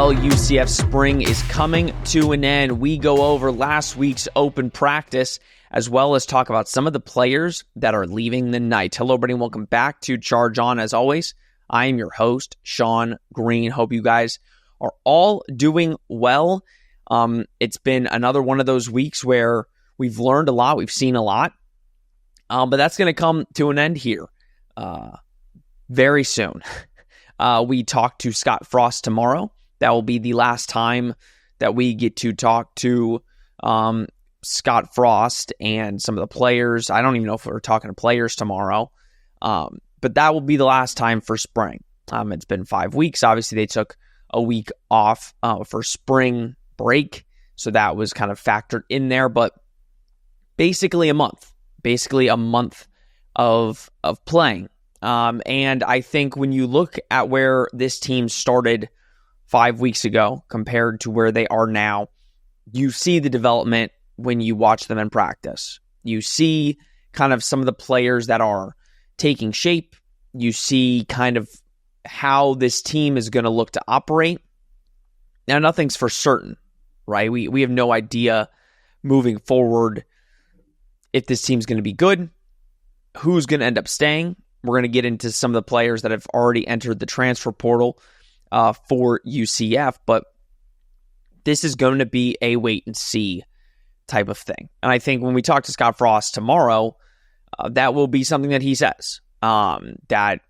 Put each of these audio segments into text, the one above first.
Well, UCF spring is coming to an end. We go over last week's open practice, as well as talk about some of the players that are leaving the night. Hello, everybody, and welcome back to Charge On. As always, I am your host, Sean Green. Hope you guys are all doing well. It's been another one of those weeks where we've learned a lot, we've seen a lot, but that's going to come to an end here very soon. We talk to Scott Frost tomorrow. That will be the last time that we get to talk to Scott Frost and some of the players. I don't even know if we're talking to players tomorrow, but that will be the last time for spring. It's been 5 weeks. Obviously, they took a week off for spring break, so that was kind of factored in there, but basically a month of playing. And I think when you look at where this team started 5 weeks ago compared to where they are now, you see the development when you watch them in practice. You see kind of some of the players that are taking shape. You see kind of how this team is going to look to operate. Now, nothing's for certain, right? We have no idea moving forward if this team's going to be good, who's going to end up staying. We're going to get into some of the players that have already entered the transfer portal for UCF, but this is going to be a wait and see type of thing. And I think when we talk to Scott Frost tomorrow, that will be something that he says. I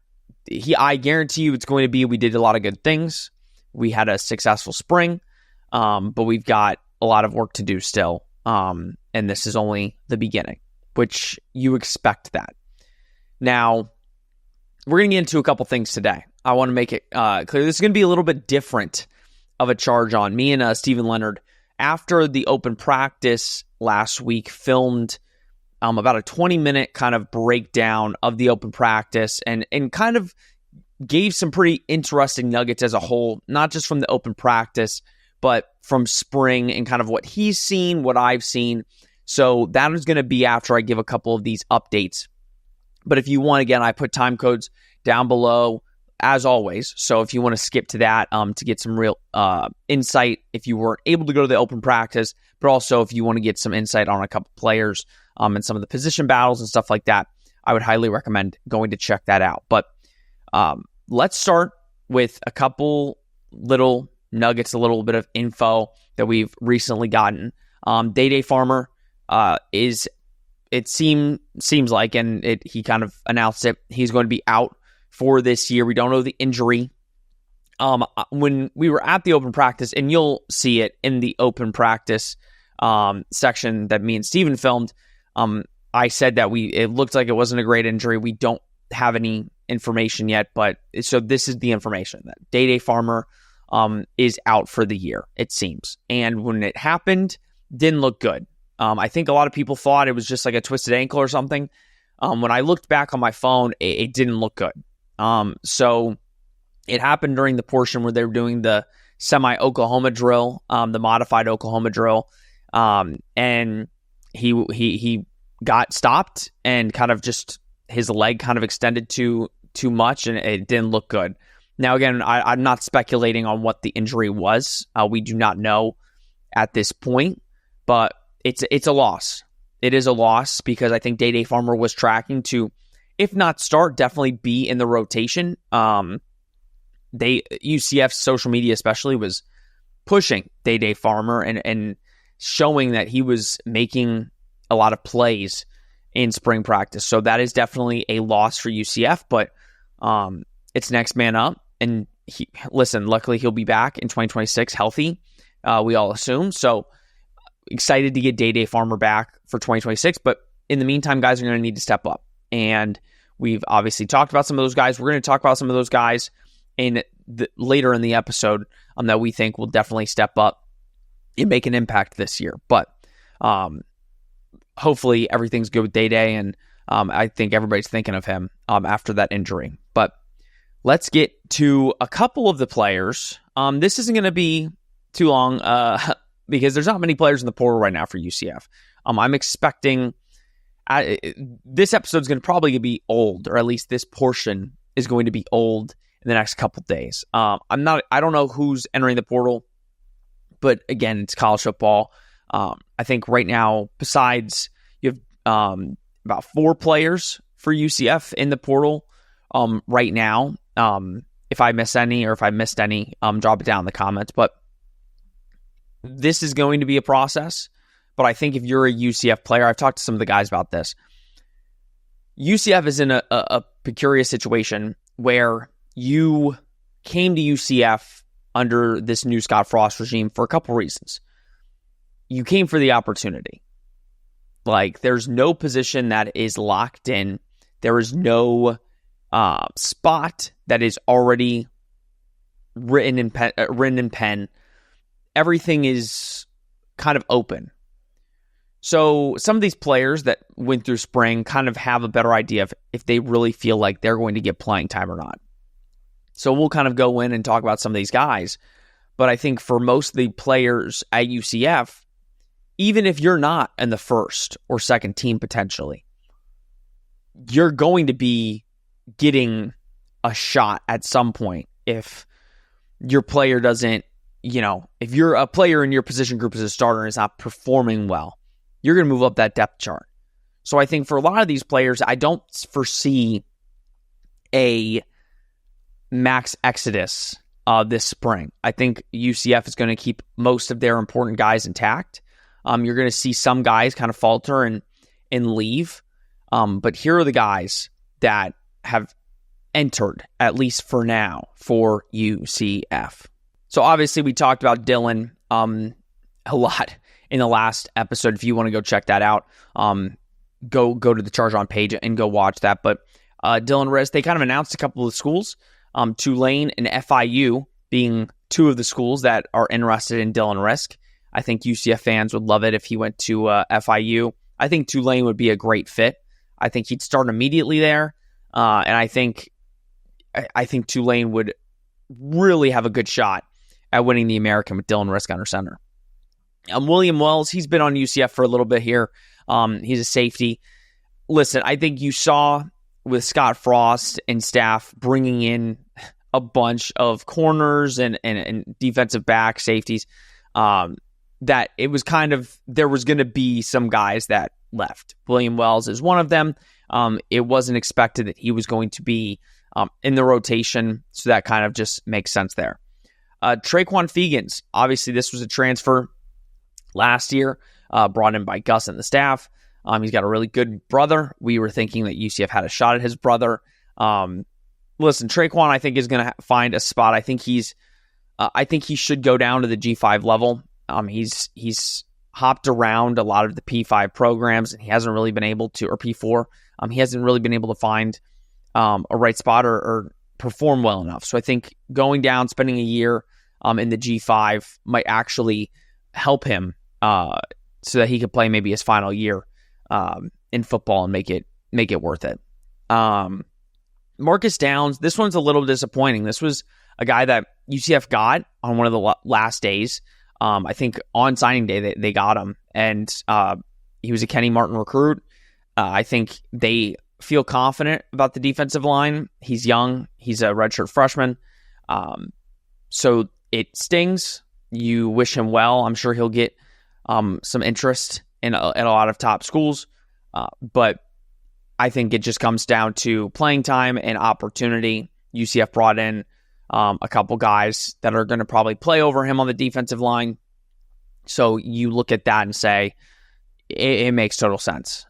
guarantee you it's going to be, we did a lot of good things. We had a successful spring, but we've got a lot of work to do still. And this is only the beginning, which you expect that. Now, we're going to get into a couple things today. I want to make it clear. This is going to be a little bit different of a charge on. Me and Stephen Leonard, after the open practice last week, filmed about a 20-minute kind of breakdown of the open practice and kind of gave some pretty interesting nuggets as a whole, not just from the open practice, but from spring and kind of what he's seen, what I've seen. So that is going to be after I give a couple of these updates. But if you want, again, I put time codes down below, as always. So if you want to skip to that to get some real insight, if you weren't able to go to the open practice, but also if you want to get some insight on a couple players and some of the position battles and stuff like that, I would highly recommend going to check that out. But let's start with a couple little nuggets, a little bit of info that we've recently gotten. Day Farmer seems like, and he kind of announced it, he's going to be out for this year. We don't know the injury. When we were at the open practice, and you'll see it in the open practice section that me and Steven filmed, I said that it looked like it wasn't a great injury. We don't have any information yet, but so this is the information that Day Farmer is out for the year, it seems. And when it happened, didn't look good. I think a lot of people thought it was just like a twisted ankle or something. When I looked back on my phone, it didn't look good. So it happened during the portion where they were doing the semi-Oklahoma drill, the modified Oklahoma drill. And he got stopped and kind of just his leg kind of extended too much, and it didn't look good. Now, again, I'm not speculating on what the injury was. We do not know at this point, but it's a loss. It is a loss because I think Day Farmer was tracking to, if not start, definitely be in the rotation. UCF's social media especially was pushing Day Farmer and showing that he was making a lot of plays in spring practice. So that is definitely a loss for UCF, but it's next man up. And luckily he'll be back in 2026 healthy, we all assume. So excited to get Day Farmer back for 2026, but in the meantime, guys are going to need to step up. And we've obviously talked about some of those guys. We're going to talk about some of those guys later in the episode that we think will definitely step up and make an impact this year. But hopefully everything's good with Day, and I think everybody's thinking of him after that injury. But let's get to a couple of the players. This isn't going to be too long because there's not many players in the portal right now for UCF. I'm expecting this episode's going to probably be old, or at least this portion is going to be old in the next couple days. I don't know who's entering the portal, but again, it's college football. I think right now, besides you have about 4 players for UCF in the portal right now. If I miss any or if I missed any, drop it down in the comments. But this is going to be a process. But I think if you're a UCF player, I've talked to some of the guys about this. UCF is in a peculiar situation where you came to UCF under this new Scott Frost regime for a couple reasons. You came for the opportunity. Like, there's no position that is locked in. There is no spot that is already written in pen. Everything is kind of open. So some of these players that went through spring kind of have a better idea of if they really feel like they're going to get playing time or not. So we'll kind of go in and talk about some of these guys. But I think for most of the players at UCF, even if you're not in the first or second team potentially, you're going to be getting a shot at some point if your player doesn't, if you're a player in your position group as a starter and is not performing well, you're going to move up that depth chart. So I think for a lot of these players, I don't foresee a max exodus this spring. I think UCF is going to keep most of their important guys intact. You're going to see some guys kind of falter and leave. But here are the guys that have entered, at least for now, for UCF. So obviously we talked about Dylan a lot in the last episode. If you want to go check that out, go to the Charge On page and go watch that. But Dylan Risk, they kind of announced a couple of schools, Tulane and FIU being 2 of the schools that are interested in Dylan Risk. I think UCF fans would love it if he went to FIU. I think Tulane would be a great fit. I think he'd start immediately there. And I think Tulane would really have a good shot at winning the American with Dylan Risk under center. William Wells, he's been on UCF for a little bit here. He's a safety. Listen, I think you saw with Scott Frost and staff bringing in a bunch of corners and defensive back safeties, that it was kind of, there was going to be some guys that left. William Wells is one of them. It wasn't expected that he was going to be in the rotation, so that kind of just makes sense there. Traquan Fegans, obviously this was a transfer last year, brought in by Gus and the staff. He's got a really good brother. We were thinking that UCF had a shot at his brother. Listen, Traquan, I think, is going to find a spot. I think he should go down to the G5 level. He's hopped around a lot of the P5 programs, and he hasn't really been able to, or P4. He hasn't really been able to find a right spot or perform well enough. So I think going down, spending a year in the G5 might actually help him so that he could play maybe his final year in football and make it worth it. Marcus Downs, this one's a little disappointing. This was a guy that UCF got on one of the last days. I think on signing day they got him, and he was a Kenny Martin recruit. I think they feel confident about the defensive line. He's young. He's a redshirt freshman. So it stings. You wish him well. I'm sure he'll get some interest in a lot of top schools. But I think it just comes down to playing time and opportunity. UCF brought in a couple guys that are going to probably play over him on the defensive line. So you look at that and say, it makes total sense.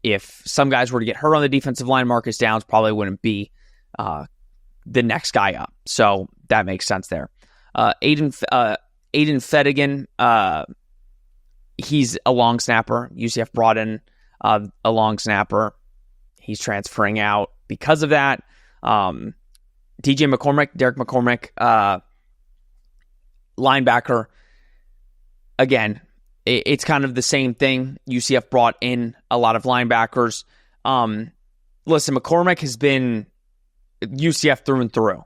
If some guys were to get hurt on the defensive line, Marcus Downs probably wouldn't be the next guy up. So that makes sense there. Aiden Fedigan, he's a long snapper. UCF brought in a long snapper. He's transferring out because of that. Derek McCormick, linebacker. Again, it's kind of the same thing. UCF brought in a lot of linebackers. Listen, McCormick has been UCF through and through.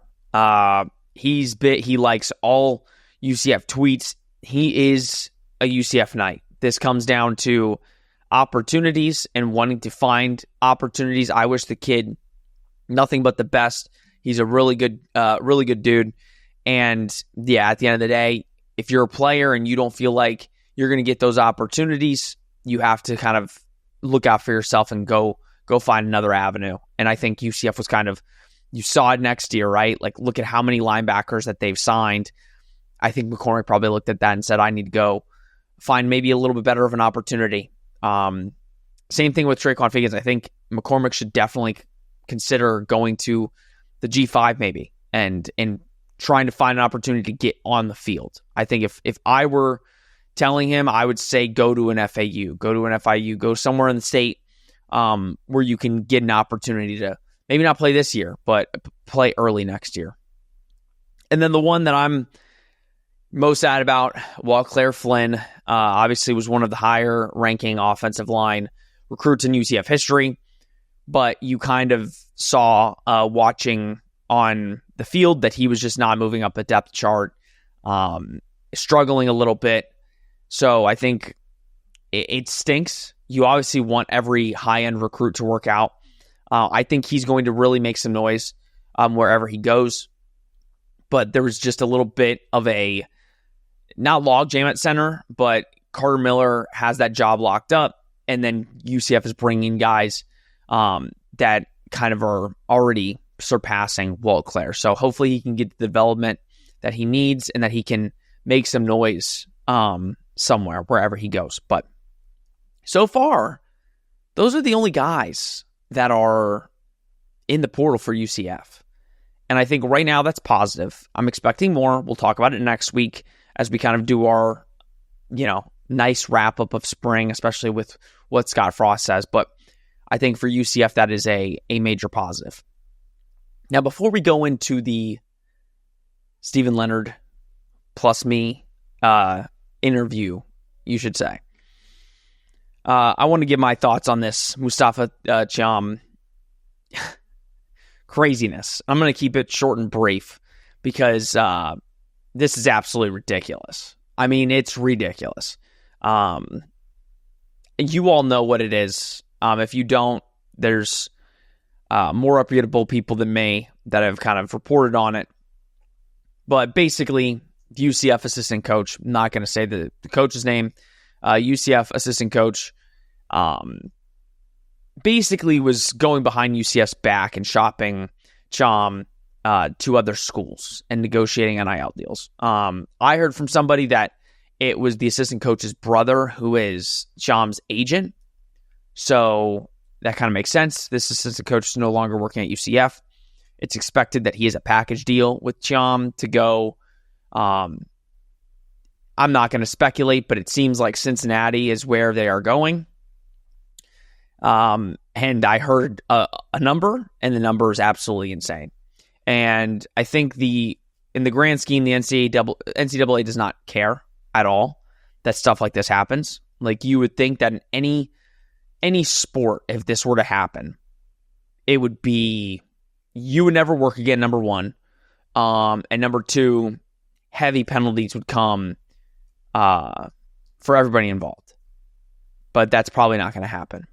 He likes all UCF tweets. He is a UCF Knight. This comes down to opportunities and wanting to find opportunities. I wish the kid nothing but the best He's a really good dude. And yeah, at the end of the day, if you're a player and you don't feel like you're going to get those opportunities, you have to kind of look out for yourself and go find another avenue. And I think UCF was kind of, you saw it next year, right? Like, look at how many linebackers that they've signed. I think McCormick probably looked at that and said, I need to go find maybe a little bit better of an opportunity. Same thing with Traquan Fegans. I think McCormick should definitely consider going to the G5 maybe and trying to find an opportunity to get on the field. I think if I were telling him, I would say go to an FAU, go to an FIU, go somewhere in the state where you can get an opportunity to maybe not play this year, but play early next year. And then the one that I'm most sad about, Claire Flynn, obviously was one of the higher ranking offensive line recruits in UCF history, but you kind of saw watching on the field that he was just not moving up the depth chart, struggling a little bit. So I think it stinks. You obviously want every high-end recruit to work out. I think he's going to really make some noise wherever he goes. But there was just a little bit of a, not logjam at center, but Carter Miller has that job locked up. And then UCF is bringing guys that kind of are already surpassing Walt Claire. So hopefully he can get the development that he needs and that he can make some noise somewhere, wherever he goes. But so far, those are the only guys that are in the portal for UCF. And I think right now that's positive. I'm expecting more. We'll talk about it next week as we kind of do our, nice wrap up of spring, especially with what Scott Frost says. But I think for UCF, that is a major positive. Now, before we go into the Stephen Leonard plus me interview, you should say, I want to give my thoughts on this Mustafa Cham craziness. I'm going to keep it short and brief because this is absolutely ridiculous. I mean, it's ridiculous. You all know what it is. If you don't, there's more reputable people than me that have kind of reported on it. But basically, UCF assistant coach, I'm not going to say the coach's name, UCF assistant coach, basically was going behind UCF's back and shopping Cham to other schools and negotiating NIL deals. I heard from somebody that it was the assistant coach's brother who is Cham's agent. So that kind of makes sense. This assistant coach is no longer working at UCF. It's expected that he has a package deal with Cham to go. I'm not going to speculate, but it seems like Cincinnati is where they are going. And I heard a number, and the number is absolutely insane. And I think in the grand scheme, the NCAA does not care at all that stuff like this happens. Like, you would think that in any sport, if this were to happen, it would be, you would never work again, number one. And number two, heavy penalties would come for everybody involved. But that's probably not going to happen.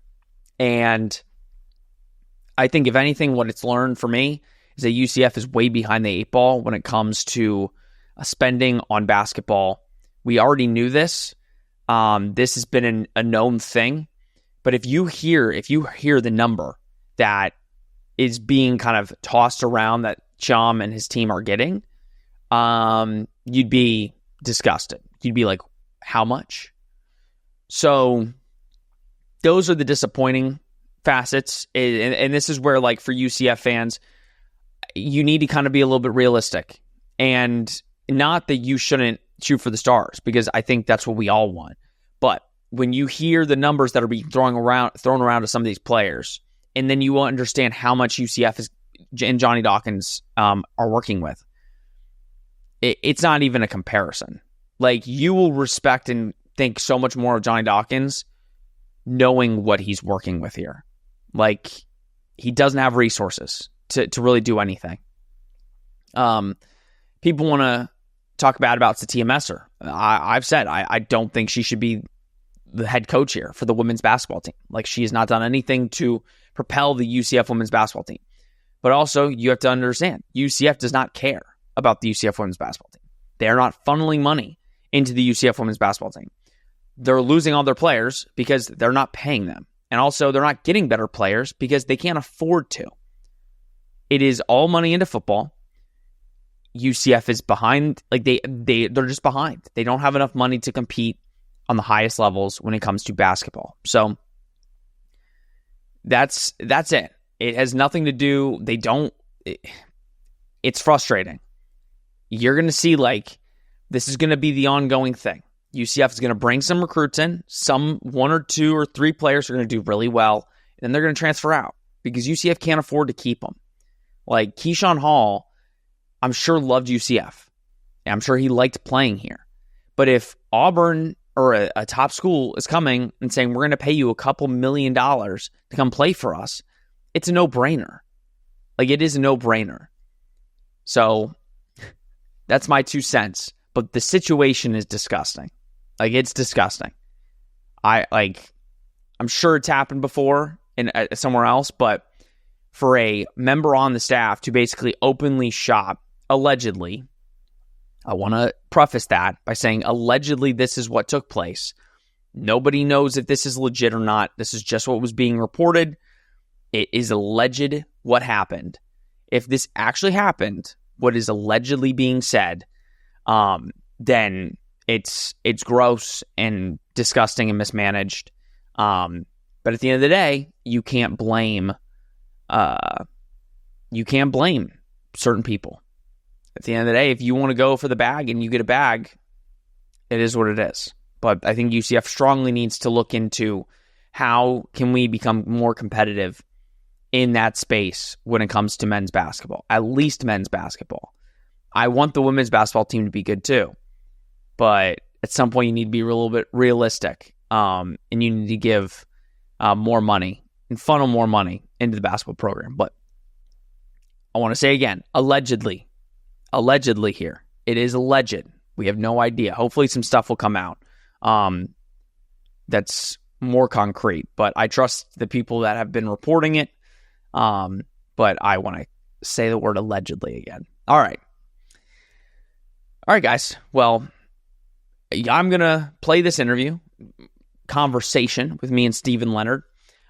And I think, if anything, what it's learned for me is that UCF is way behind the eight ball when it comes to spending on basketball. We already knew this. This has been a known thing. But if you hear the number that is being kind of tossed around that Cham and his team are getting, you'd be disgusted. You'd be like, how much? So those are the disappointing facets. And this is where, like, for UCF fans, you need to kind of be a little bit realistic. And not that you shouldn't shoot for the stars, because I think that's what we all want. But when you hear the numbers that are being thrown around to some of these players, and then you will understand how much UCF and Johnny Dawkins are working with, it's not even a comparison. Like, you will respect and think so much more of Johnny Dawkins knowing what he's working with here. Like, he doesn't have resources to really do anything. People want to talk bad about Satia Messer. I've said I don't think she should be the head coach here for the women's basketball team. Like, she has not done anything to propel the UCF women's basketball team. But also, you have to understand, UCF does not care about the UCF women's basketball team. They are not funneling money into the UCF women's basketball team. They're losing all their players because they're not paying them. And also, they're not getting better players because they can't afford to. It is all money into football. UCF is behind. Like they're just behind. They don't have enough money to compete on the highest levels when it comes to basketball. So that's it. It has nothing to do. It's frustrating. You're going to see this is going to be the ongoing thing. UCF is going to bring some recruits in. Some 1 or 2 or 3 players are going to do really well. And then they're going to transfer out because UCF can't afford to keep them. Like Keyshawn Hall, I'm sure loved UCF. And I'm sure he liked playing here. But if Auburn or a top school is coming and saying, we're going to pay you a couple $1 million to come play for us, it's a no-brainer. It is a no-brainer. So that's my 2 cents. But the situation is disgusting. It's disgusting. I'm sure it's happened before in somewhere else, but for a member on the staff to basically openly shop, allegedly, I want to preface that by saying allegedly this is what took place. Nobody knows if this is legit or not. This is just what was being reported. It is alleged what happened. If this actually happened, what is allegedly being said, then it's gross and disgusting and mismanaged. But at the end of the day, you can't blame certain people. At the end of the day, if you want to go for the bag and you get a bag, it is what it is. But I think UCF strongly needs to look into how can we become more competitive in that space when it comes to men's basketball, at least men's basketball. I want the women's basketball team to be good too. But at some point, you need to be a little bit realistic, and you need to give more money and funnel more money into the basketball program. But I want to say again, allegedly here. It is alleged. We have no idea. Hopefully some stuff will come out that's more concrete. But I trust the people that have been reporting it. But I want to say the word allegedly again. All right, guys. Well, I'm going to play this conversation with me and Stephen Leonard,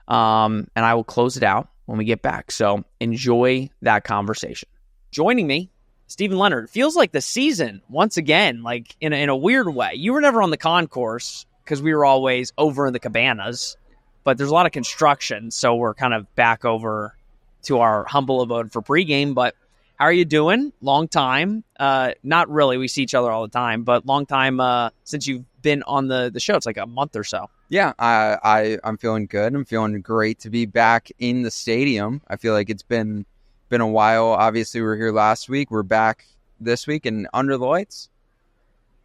and I will close it out when we get back. So enjoy that conversation. Joining me, Stephen Leonard. Feels like the season, once again, in a weird way. You were never on the concourse because we were always over in the cabanas, but there's a lot of construction, so we're kind of back over to our humble abode for pregame. But how are you doing? Long time. Not really. We see each other all the time, but long time since you've been on the show. It's like a month or so. Yeah, I'm feeling good. I'm feeling great to be back in the stadium. I feel like it's been a while. Obviously, we were here last week. We're back this week and under the lights.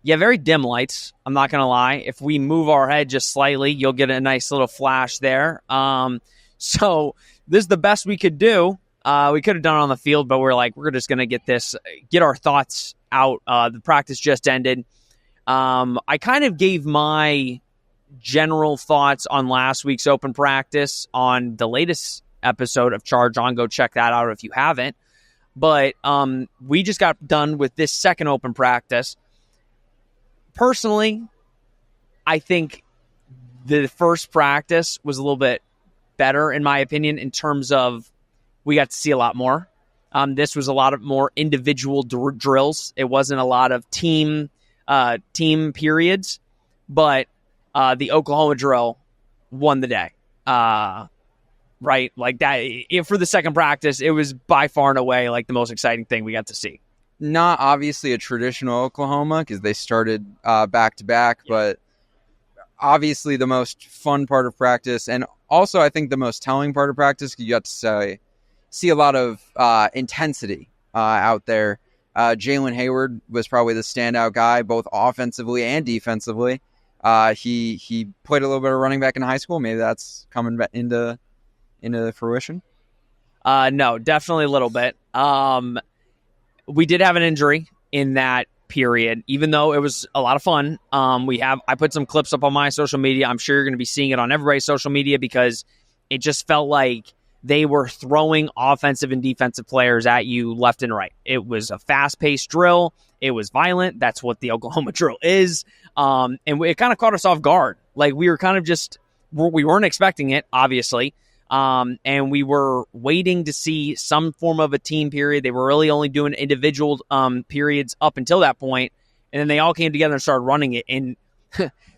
Yeah, very dim lights. I'm not going to lie. If we move our head just slightly, you'll get a nice little flash there. So this is the best we could do. We could have done it on the field, but we're just going to get our thoughts out. The practice just ended. I kind of gave my general thoughts on last week's open practice on the latest episode of Charge On. Go check that out if you haven't. But we just got done with this second open practice. Personally, I think the first practice was a little bit better, in my opinion, in terms of we got to see a lot more. This was a lot of more individual drills. It wasn't a lot of team periods, but the Oklahoma drill won the day. Right? Like that. For the second practice, it was by far and away the most exciting thing we got to see. Not obviously a traditional Oklahoma because they started back-to-back, but obviously the most fun part of practice, and also I think the most telling part of practice, you got to see a lot of intensity out there. Jalen Hayward was probably the standout guy, both offensively and defensively. He played a little bit of running back in high school. Maybe that's coming back into fruition. No, definitely a little bit. We did have an injury in that period, even though it was a lot of fun. I put some clips up on my social media. I'm sure you're going to be seeing it on everybody's social media because it just felt like they were throwing offensive and defensive players at you left and right. It was a fast-paced drill. It was violent. That's what the Oklahoma drill is. And it kind of caught us off guard. Like, we were kind of we weren't expecting it, obviously. And we were waiting to see some form of a team period. They were really only doing individual periods up until that point. And then they all came together and started running it. And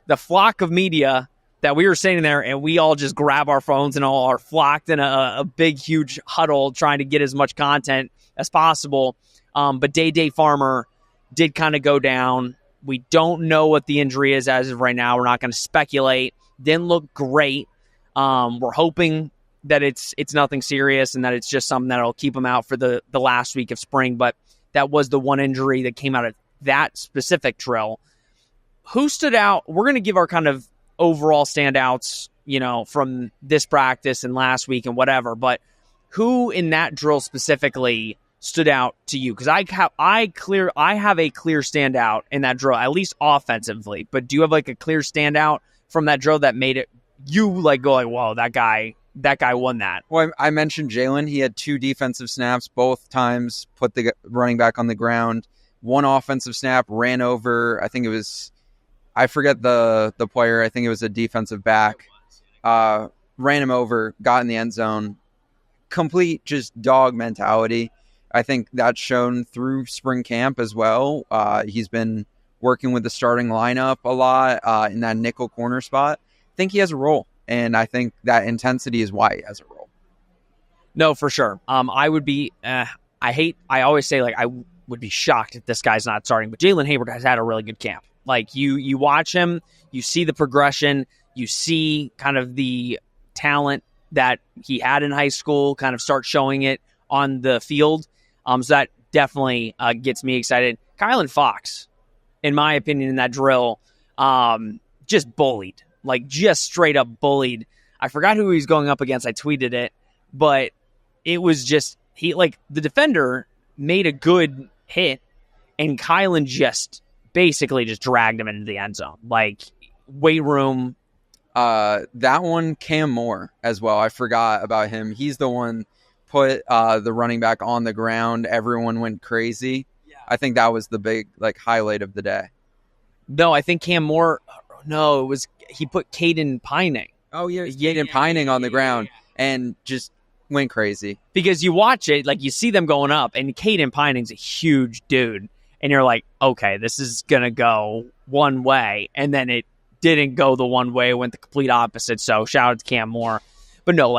the flock of media that we were sitting there, and we all just grab our phones and all are flocked in a big, huge huddle trying to get as much content as possible. But Day Farmer did kind of go down. We don't know what the injury is as of right now. We're not going to speculate. Didn't look great. We're hoping that it's nothing serious and that it's just something that'll keep him out for the last week of spring. But that was the one injury that came out of that specific drill. Who stood out? We're going to give our kind of overall standouts, from this practice and last week and whatever. But who in that drill specifically stood out to you? Because I have a clear standout in that drill, at least offensively. But do you have like a clear standout from that drill that made it you like go like, whoa, that guy won that? Well, I mentioned Jalen. He had 2 defensive snaps, both times put the running back on the ground. 1 offensive snap, ran over, I forget the player. I think it was a defensive back. Ran him over, got in the end zone. Complete just dog mentality. I think that's shown through spring camp as well. He's been working with the starting lineup a lot in that nickel corner spot. I think he has a role, and I think that intensity is why he has a role. No, for sure. I would be I always say, like, I would be shocked if this guy's not starting, but Jalen Hayward has had a really good camp. Like, you watch him, you see the progression, you see kind of the talent that he had in high school kind of start showing it on the field. So that definitely gets me excited. Kylan Fox, in my opinion, in that drill, just bullied. Like, just straight up bullied. I forgot who he was going up against. I tweeted it. But it was just, the defender made a good hit, and Kylan just basically just dragged him into the end zone. Like, weight room. That one, Cam Moore as well. I forgot about him. He's the one put the running back on the ground. Everyone went crazy. Yeah. I think that was the big highlight of the day. No, I think Cam Moore. No, he put Caden Pining. Oh yeah, Caden Pining on the ground and just went crazy. Because you watch it, like, you see them going up, and Caden Pining's a huge dude. And you're like, okay, this is going to go one way. And then it didn't go the one way. It went the complete opposite. So shout out to Cam Moore. But no,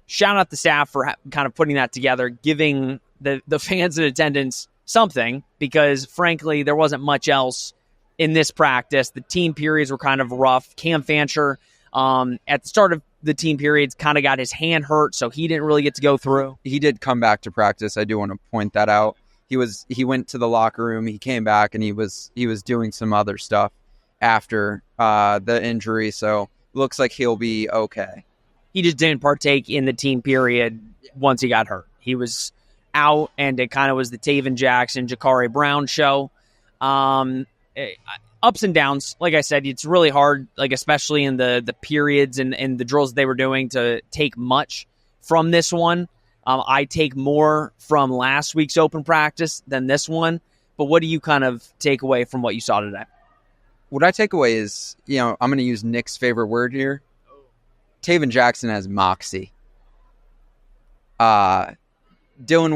shout out the staff for kind of putting that together, giving the fans in attendance something. Because, frankly, there wasn't much else in this practice. The team periods were kind of rough. Cam Fancher, at the start of the team periods, kind of got his hand hurt. So he didn't really get to go through. He did come back to practice. I do want to point that out. He went to the locker room, he came back, and he was doing some other stuff after the injury, so looks like he'll be okay. He just didn't partake in the team period once he got hurt. He was out, and it kind of was the Taven Jackson, Jakari Brown show. Ups and downs. Like I said, it's really hard, especially in the periods and the drills they were doing, to take much from this one. I take more from last week's open practice than this one. But what do you kind of take away from what you saw today? What I take away is, I'm going to use Nick's favorite word here. Taven Jackson has moxie. Dylan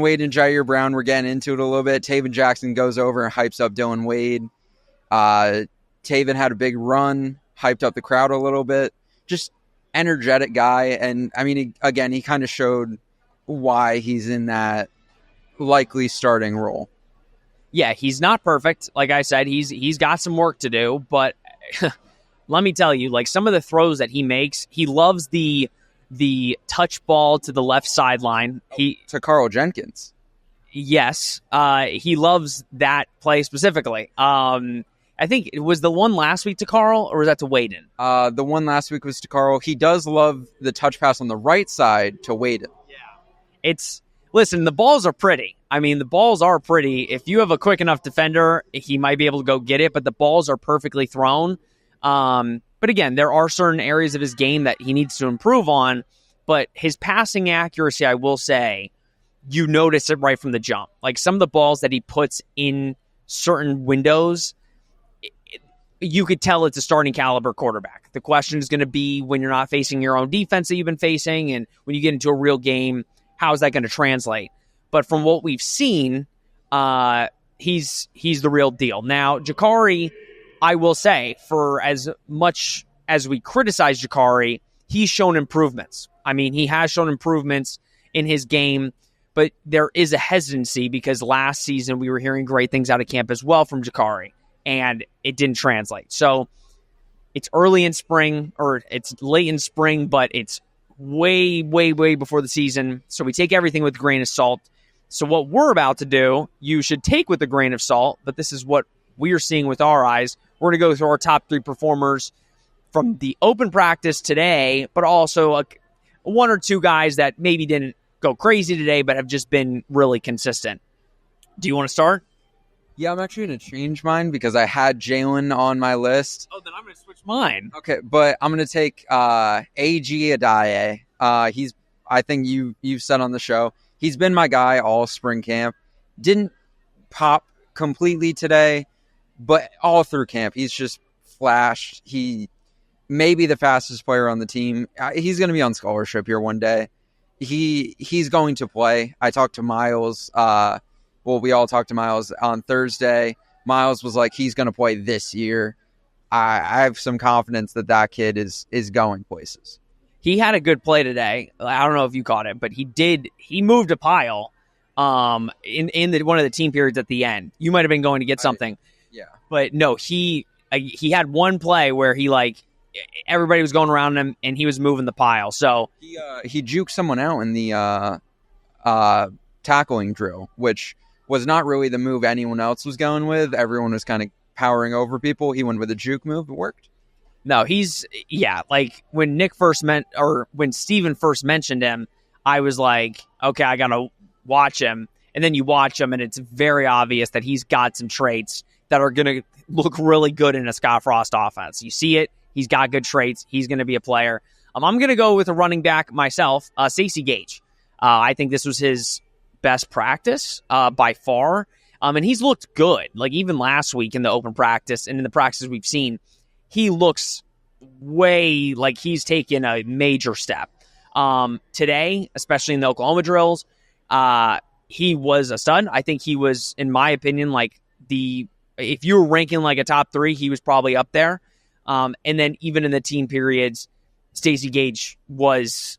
Wade and Jair Brown, we're getting into it a little bit. Taven Jackson goes over and hypes up Dylan Wade. Taven had a big run, hyped up the crowd a little bit. Just energetic guy. And, he kind of showed why he's in that likely starting role. Yeah, he's not perfect. Like I said, he's got some work to do, but let me tell you, some of the throws that he makes, he loves the touch ball to the left sideline. To Carl Jenkins. Yes, he loves that play specifically. I think it was the one last week to Carl, or was that to Waden? The one last week was to Carl. He does love the touch pass on the right side to Waden. Listen, the balls are pretty. The balls are pretty. If you have a quick enough defender, he might be able to go get it, but the balls are perfectly thrown. But again, there are certain areas of his game that he needs to improve on. but his passing accuracy, I will say, you notice it right from the jump. Like some of the balls that he puts in certain windows, you could tell it's a starting caliber quarterback. The question is going to be when you're not facing your own defense that you've been facing, and when you get into a real game, how is that going to translate? But from what we've seen, he's the real deal. Now, Jakari, I will say, for as much as we criticize Jakari, he's shown improvements. I mean, he has shown improvements in his game, but there is a hesitancy because last season we were hearing great things out of camp as well from Jakari, and it didn't translate. So it's early in spring, or it's late in spring, but it's way, way, way before the season. So we take everything with a grain of salt. So what we're about to do, you should take with a grain of salt, but this is what we are seeing with our eyes. We're going to go through our top 3 performers from the open practice today, but also one or two guys that maybe didn't go crazy today, but have just been really consistent. Do you want to start? Yeah, I'm actually going to change mine because I had Jalen on my list. Oh, then I'm going to switch mine. Okay, but I'm going to take A.G. Adaye. I think you've said on the show, he's been my guy all spring camp. Didn't pop completely today, but all through camp, he's just flashed. He may be the fastest player on the team. He's going to be on scholarship here one day. He's going to play. I talked to Miles. We all talked to Miles on Thursday. Miles was like, he's going to play this year. I have some confidence that kid is going places. He had a good play today. I don't know if you caught it, but he moved a pile in one of the team periods at the end. You might have been going to get something. Yeah. But no, he had one play where everybody was going around him and he was moving the pile. So he juked someone out in the tackling drill, which was not really the move anyone else was going with. Everyone was kind of powering over people. He went with a juke move. It worked. No, like when when Stephen first mentioned him, I was like, okay, I got to watch him. And then you watch him and it's very obvious that he's got some traits that are going to look really good in a Scott Frost offense. You see it. He's got good traits. He's going to be a player. I'm going to go with a running back myself, Stacey Gage. I think this was his best practice by far. And he's looked good. Like even last week in the open practice and in the practices we've seen, he looks way like he's taken a major step. Today, especially in the Oklahoma drills, he was a stud. I think he was, in my opinion, like if you were ranking like a top 3, he was probably up there. And then even in the team periods, Stacey Gage was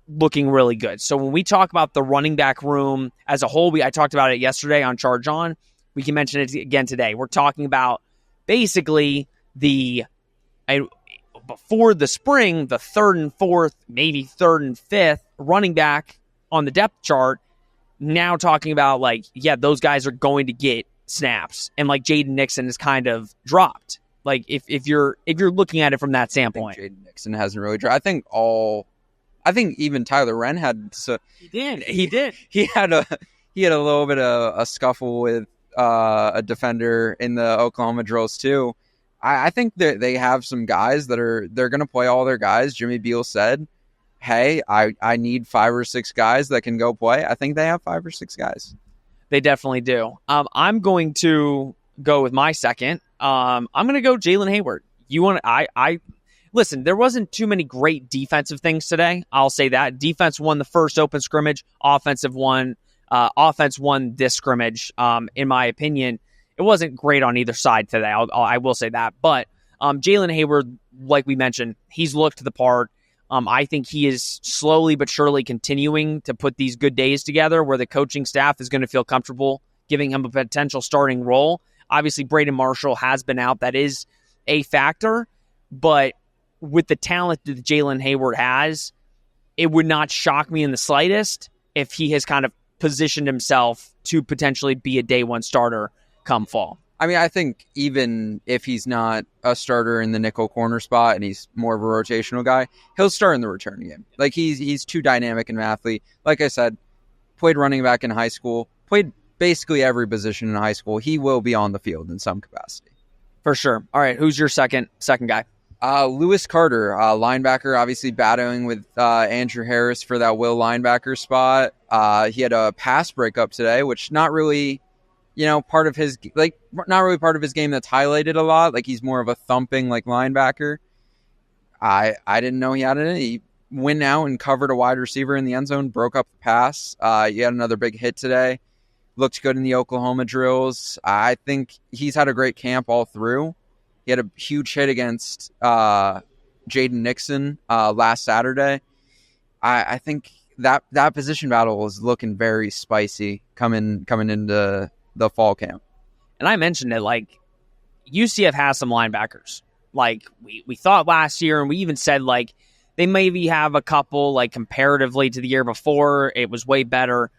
looking really good. So when we talk about the running back room as a whole, I talked about it yesterday on Charge On. We can mention it again today. We're talking about basically before the spring, the 3rd and 4th, maybe 3rd and 5th running back on the depth chart. Now talking about those guys are going to get snaps, and like Jaden Nixon is kind of dropped. Like if you're looking at it from that standpoint, Jaden Nixon hasn't really dropped. I think even Tyler Wren had. So he did. He had a little bit of a scuffle with a defender in the Oklahoma drills too. I think that they have some guys they're going to play all their guys. Jimmy Beal said, hey, I need 5 or 6 guys that can go play. I think they have 5 or 6 guys. They definitely do. I'm going to go with my second. I'm going to go Jalen Hayward. Listen, there wasn't too many great defensive things today. I'll say that. Defense won the first open scrimmage. Offense won this scrimmage. In my opinion, it wasn't great on either side today. I will say that. But Jalen Hayward, like we mentioned, he's looked the part. I think he is slowly but surely continuing to put these good days together where the coaching staff is going to feel comfortable giving him a potential starting role. Obviously, Braden Marshall has been out. That is a factor. But with the talent that Jalen Hayward has, it would not shock me in the slightest if he has kind of positioned himself to potentially be a day one starter come fall. I mean, I think even if he's not a starter in the nickel corner spot and he's more of a rotational guy, he'll start in the return game. Like he's too dynamic an athlete. Like I said, played running back in high school, played basically every position in high school. He will be on the field in some capacity. For sure. All right, who's your second guy? Lewis Carter, linebacker, obviously battling with Andrew Harris for that will linebacker spot. He had a pass breakup today, which not really, part of his game that's highlighted a lot. Like he's more of a thumping like linebacker. I didn't know he had it. He went out and covered a wide receiver in the end zone, broke up the pass. He had another big hit today. Looked good in the Oklahoma drills. I think he's had a great camp all through. He had a huge hit against Jaden Nixon last Saturday. I think that position battle is looking very spicy coming into the fall camp. And I mentioned it, like UCF has some linebackers. Like we thought last year, and we even said like they maybe have a couple like comparatively to the year before. It was way better.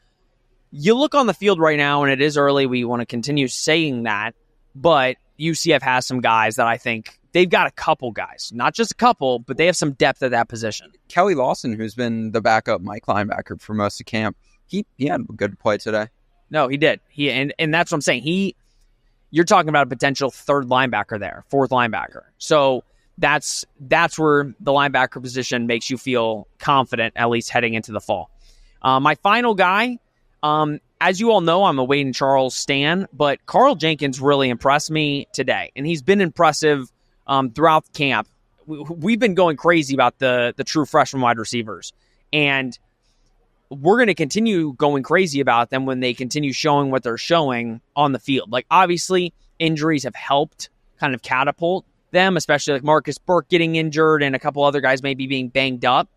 You look on the field right now, and it is early. We want to continue saying that, but UCF has some guys that I think they've got a couple guys, not just a couple, but they have some depth at that position. Kelly Lawson, who's been the backup Mike linebacker for most of camp, he had a good play today. No, he did. And that's what I'm saying. You're talking about a potential third linebacker there, fourth linebacker. So that's where the linebacker position makes you feel confident, at least heading into the fall. My final guy, as you all know, I'm a Wade and Charles stan, but Carl Jenkins really impressed me today, and he's been impressive throughout the camp. We've been going crazy about the true freshman wide receivers, and we're going to continue going crazy about them when they continue showing what they're showing on the field. Like, obviously, injuries have helped kind of catapult them, especially like Marcus Burke getting injured and a couple other guys maybe being banged up.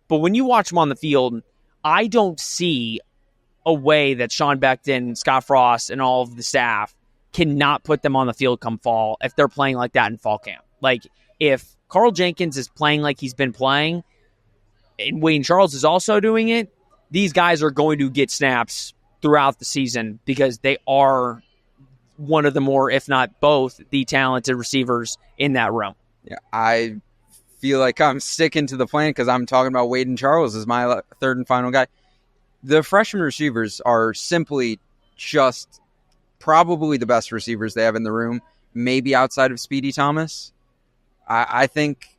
But when you watch them on the field, I don't see a way that Sean Beckton, Scott Frost, and all of the staff cannot put them on the field come fall if they're playing like that in fall camp. Like, if Carl Jenkins is playing like he's been playing, and Wayne Charles is also doing it, these guys are going to get snaps throughout the season because they are one of the more, if not both, the talented receivers in that room. Yeah, I feel like I'm sticking to the plan because I'm talking about Wade and Charles as my third and final guy. The freshman receivers are simply just probably the best receivers they have in the room, maybe outside of Speedy Thomas. I think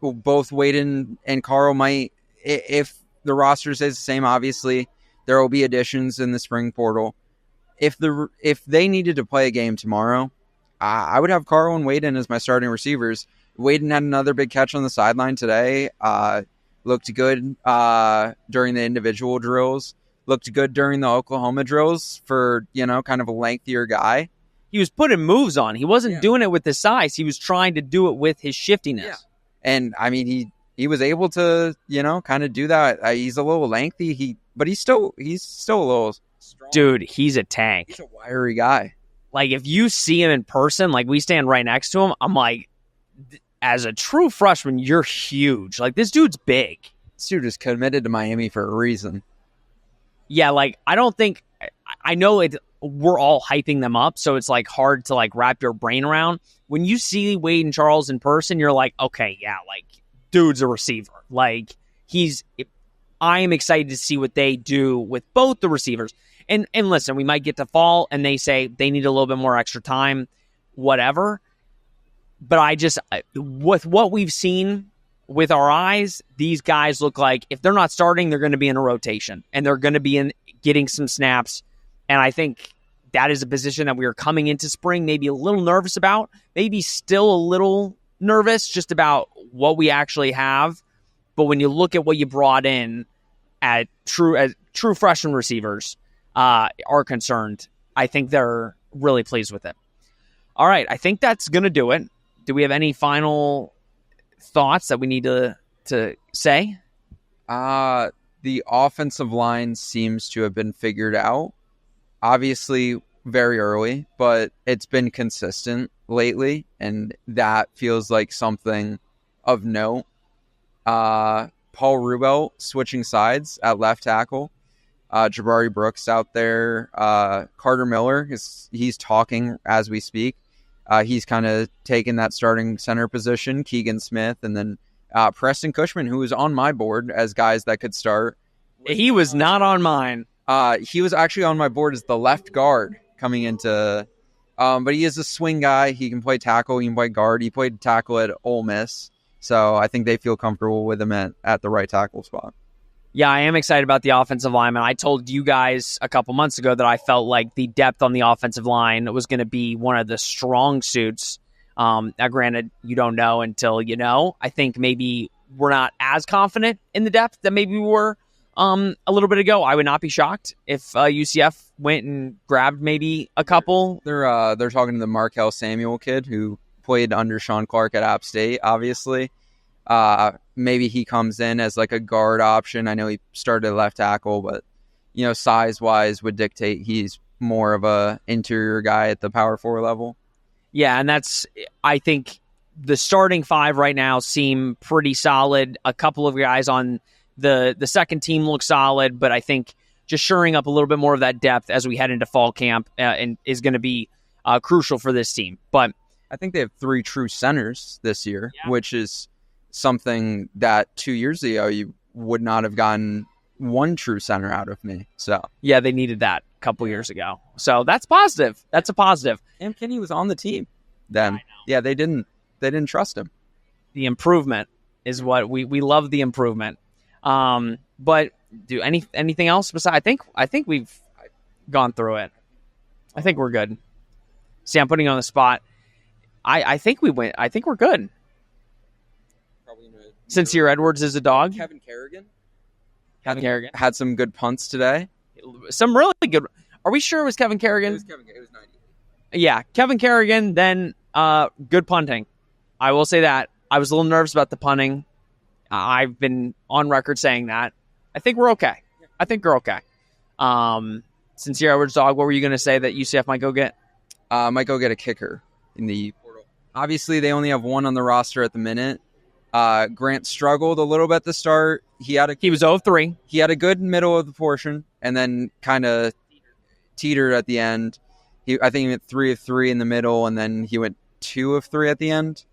both Wade and Carl might, if the roster stays the same, obviously, there will be additions in the spring portal. If they needed to play a game tomorrow, I would have Carl and Waden as my starting receivers. Waden had another big catch on the sideline today. Looked good during the individual drills. Looked good during the Oklahoma drills for, kind of a lengthier guy. He was putting moves on. He wasn't doing it with his size. He was trying to do it with his shiftiness. Yeah. And, I mean, he was able to, kind of do that. He's a little lengthy, but he's still a little strong. Dude, he's a tank. He's a wiry guy. Like, if you see him in person, like, we stand right next to him, I'm like, as a true freshman, you're huge. Like, this dude's big. This dude is committed to Miami for a reason. Yeah, like, I don't think, I know we're all hyping them up, so it's, like, hard to, like, wrap your brain around. When you see Wade and Charles in person, you're like, okay, yeah, like, dude's a receiver. Like, I am excited to see what they do with both the receivers. And listen, we might get to fall and they say they need a little bit more extra time, whatever. But with what we've seen with our eyes, these guys look like if they're not starting, they're going to be in a rotation and they're going to be getting some snaps. And I think that is a position that we are coming into spring maybe a little nervous about, maybe still a little nervous just about what we actually have. But when you look at what you brought in as true freshman receivers are concerned, I think they're really pleased with it. All right, I think that's going to do it. Do we have any final thoughts that we need to say? The offensive line seems to have been figured out. Obviously, very early, but it's been consistent lately, and that feels like something of note. Paul Rubel switching sides at left tackle. Jabari Brooks out there. Carter Miller, he's talking as we speak. He's kind of taken that starting center position. Keegan Smith, and then Preston Cushman, who was on my board as guys that could start. He was not on mine. He was actually on my board as the left guard coming into But he is a swing guy. He can play tackle. He can play guard. He played tackle at Ole Miss. So I think they feel comfortable with him at the right tackle spot. Yeah, I am excited about the offensive lineman. I told you guys a couple months ago that I felt like the depth on the offensive line was going to be one of the strong suits. Now, granted, you don't know until you know. I think maybe we're not as confident in the depth that maybe we were a little bit ago. I would not be shocked if UCF went and grabbed maybe a couple. They're talking to the Markel Samuel kid who played under Sean Clark at App State, obviously. Maybe he comes in as like a guard option. I know he started at left tackle, but size-wise would dictate he's more of a interior guy at the power 4 level. Yeah, and I think the starting 5 right now seem pretty solid. A couple of guys on the second team look solid, but I think just shoring up a little bit more of that depth as we head into fall camp and is going to be crucial for this team. But I think they have 3 true centers this year, which is something that 2 years ago you would not have gotten one true center out of me. So yeah, they needed that a couple years ago. So that's positive. That's a positive. And Kenny was on the team then. Yeah, they didn't trust him. The improvement is what we love, the improvement. But do anything else besides? I think we've gone through it. I think we're good. See, I'm putting you on the spot. I think we went. I think we're good. Sincere Edwards is a dog. Kevin Kerrigan had some good punts today. Some really good. Are we sure it was Kevin Kerrigan? It was 98. Yeah, Kevin Kerrigan. Then good punting. I will say that. I was a little nervous about the punting. I've been on record saying that. I think we're okay. I think we're okay. Sincere Edwards dog. What were you going to say that UCF might go get? Might go get a kicker in the portal. Obviously, they only have one on the roster at the minute. Grant struggled a little bit at the start. He was 0-3. He had a good middle of the portion, and then kind of teetered at the end. I think he went 3 of 3 in the middle, and then he went 2 of 3 at the end.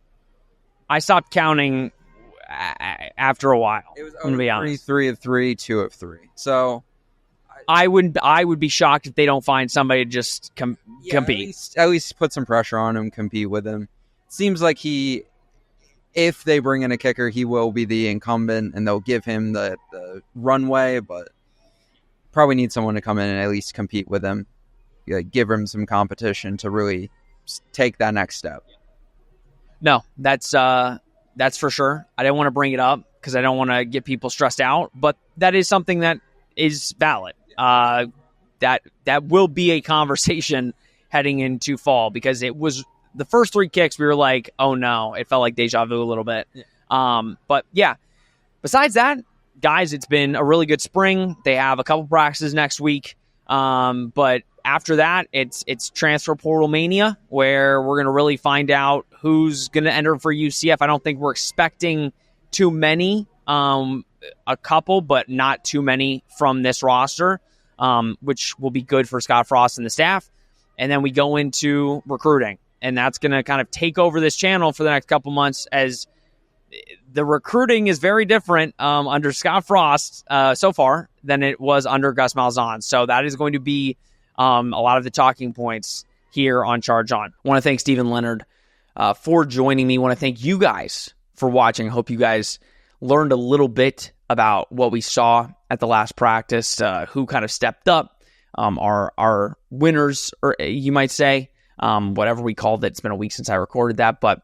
I stopped counting after a while. It was 3 of 3, 2 of 3. So I would be shocked if they don't find somebody to just compete. At least put some pressure on him, compete with him. Seems like if they bring in a kicker, he will be the incumbent, and they'll give him the runway, but probably need someone to come in and at least compete with him. Give him some competition to really take that next step. No, that's for sure. I didn't want to bring it up because I don't want to get people stressed out, but that is something that is valid. That will be a conversation heading into fall, because it was the first 3 kicks, we were like, oh no, it felt like deja vu a little bit. Yeah. But yeah, besides that, guys, it's been a really good spring. They have a couple practices next week. But after that, it's transfer portal mania, where we're going to really find out who's going to enter for UCF. I don't think we're expecting too many, a couple, but not too many from this roster, which will be good for Scott Frost and the staff. And then we go into recruiting. And that's going to kind of take over this channel for the next couple months, as the recruiting is very different under Scott Frost so far than it was under Gus Malzahn. So that is going to be a lot of the talking points here on Charge On. I want to thank Stephen Leonard for joining me. I want to thank you guys for watching. I hope you guys learned a little bit about what we saw at the last practice, who kind of stepped up, our winners, or you might say. Whatever we called it. It's been a week since I recorded that, but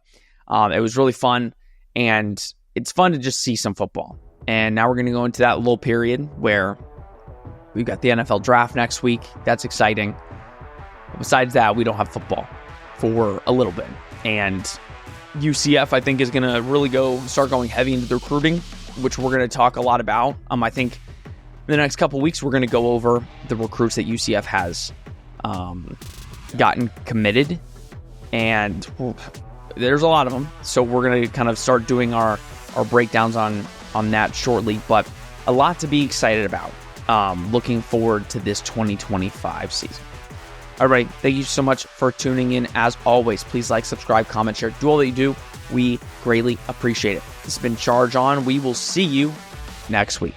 it was really fun, and it's fun to just see some football. And now we're going to go into that little period where we've got the NFL draft next week. That's exciting. Besides that, we don't have football for a little bit. And UCF, I think, is going to really start going heavy into the recruiting, which we're going to talk a lot about. I think in the next couple weeks, we're going to go over the recruits that UCF has gotten committed, and there's a lot of them, so we're going to kind of start doing our breakdowns on that shortly, but a lot to be excited about. Looking forward to this 2025 season. All right, thank you so much for tuning in. As always, please like, subscribe, comment, share, do all that you do. We greatly appreciate it. This has been Charge On. We will see you next week.